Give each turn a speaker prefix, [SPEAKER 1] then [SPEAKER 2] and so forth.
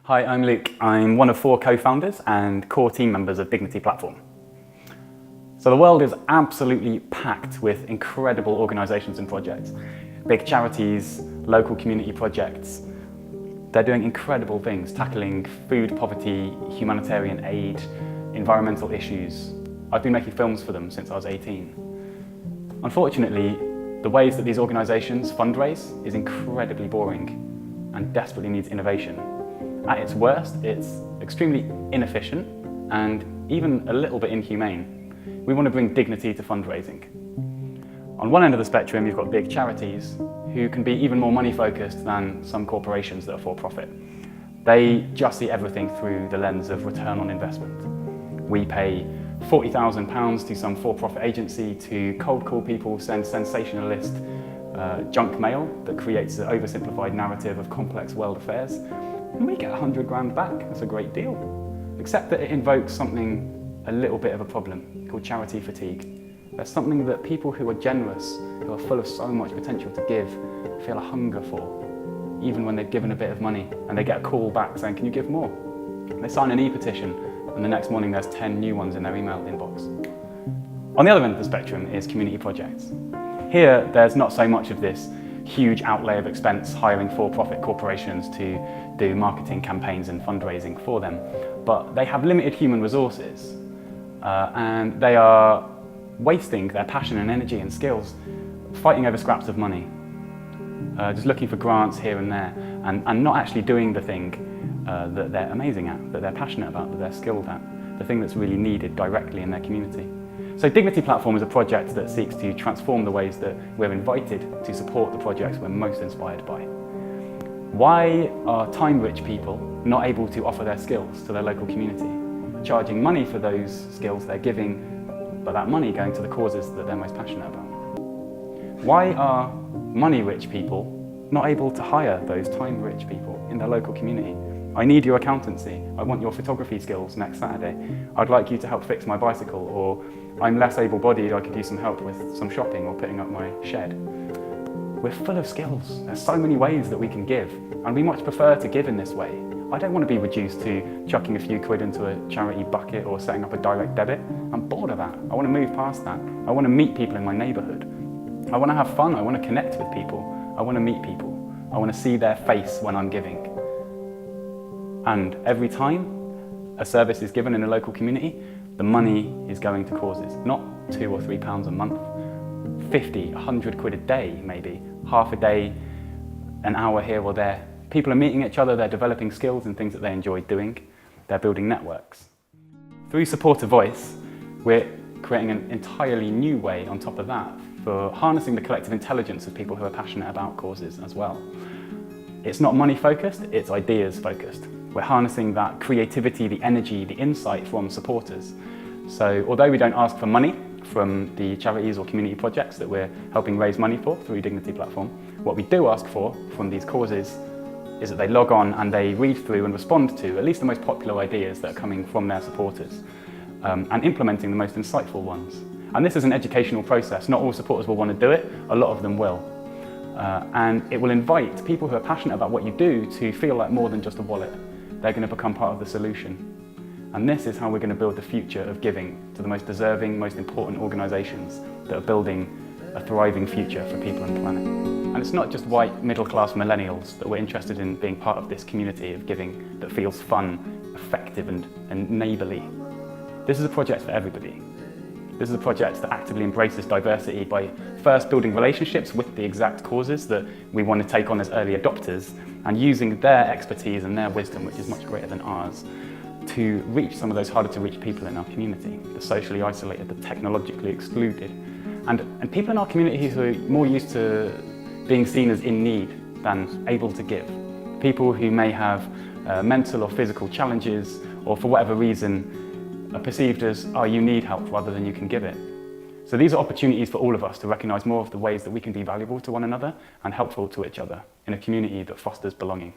[SPEAKER 1] Hi, I'm Luke. I'm one of 4 co-founders and core team members of Dignity Platform. So the world is absolutely packed with incredible organisations and projects. Big charities, local community projects. They're doing incredible things, tackling food poverty, humanitarian aid, environmental issues. I've been making films for them since I was 18. Unfortunately, the ways that these organisations fundraise is incredibly boring and desperately needs innovation. At its worst, it's extremely inefficient and even a little bit inhumane. We want to bring dignity to fundraising. On one end of the spectrum, you've got big charities who can be even more money-focused than some corporations that are for-profit. They just see everything through the lens of return on investment. We pay £40,000 to some for-profit agency to cold call people, send sensationalist junk mail that creates an oversimplified narrative of complex world affairs, and we get 100 grand back. That's a great deal. Except that it invokes something a little bit of a problem called charity fatigue. There's something that people who are generous, who are full of so much potential to give, feel a hunger for, even when they've given a bit of money and they get a call back saying, can you give more? They sign an e-petition and the next morning there's 10 new ones in their email inbox. On the other end of the spectrum is community projects. Here, there's not so much of this huge outlay of expense hiring for-profit corporations to do marketing campaigns and fundraising for them, but they have limited human resources and they are wasting their passion and energy and skills fighting over scraps of money, just looking for grants here and there and not actually doing the thing that they're amazing at, that they're passionate about, that they're skilled at, the thing that's really needed directly in their community. So Dignity Platform is a project that seeks to transform the ways that we're invited to support the projects we're most inspired by. Why are time-rich people not able to offer their skills to their local community, charging money for those skills they're giving, but that money going to the causes that they're most passionate about? Why are money-rich people not able to hire those time-rich people in their local community? I need your accountancy. I want your photography skills next Saturday. I'd like you to help fix my bicycle, or I'm less able-bodied, I could use some help with some shopping or putting up my shed. We're full of skills. There's so many ways that we can give, and we much prefer to give in this way. I don't want to be reduced to chucking a few quid into a charity bucket or setting up a direct debit. I'm bored of that. I want to move past that. I want to meet people in my neighbourhood. I want to have fun. I want to connect with people. I want to meet people. I want to see their face when I'm giving. And every time a service is given in a local community, the money is going to causes, not £2 or £3 a month, 50, 100 quid a day maybe, half a day, an hour here or there. People are meeting each other, they're developing skills and things that they enjoy doing, they're building networks. Through Support a Voice, we're creating an entirely new way on top of that for harnessing the collective intelligence of people who are passionate about causes as well. It's not money focused, it's ideas focused. We're harnessing that creativity, the energy, the insight from supporters. So although we don't ask for money from the charities or community projects that we're helping raise money for through Dignity Platform, what we do ask for from these causes is that they log on and they read through and respond to at least the most popular ideas that are coming from their supporters and implementing the most insightful ones. And this is an educational process. Not all supporters will want to do it, a lot of them will. And it will invite people who are passionate about what you do to feel like more than just a wallet. They're going to become part of the solution. And this is how we're going to build the future of giving to the most deserving, most important organisations that are building a thriving future for people and the planet. And it's not just white, middle-class millennials that we're interested in being part of this community of giving that feels fun, effective and neighbourly. This is a project for everybody. This is a project that actively embraces diversity by first building relationships with the exact causes that we want to take on as early adopters and using their expertise and their wisdom, which is much greater than ours, to reach some of those harder to reach people in our community, the socially isolated, the technologically excluded, and people in our community who are more used to being seen as in need than able to give. People who may have mental or physical challenges or for whatever reason are perceived as, oh, you need help rather than you can give it. So these are opportunities for all of us to recognise more of the ways that we can be valuable to one another and helpful to each other in a community that fosters belonging.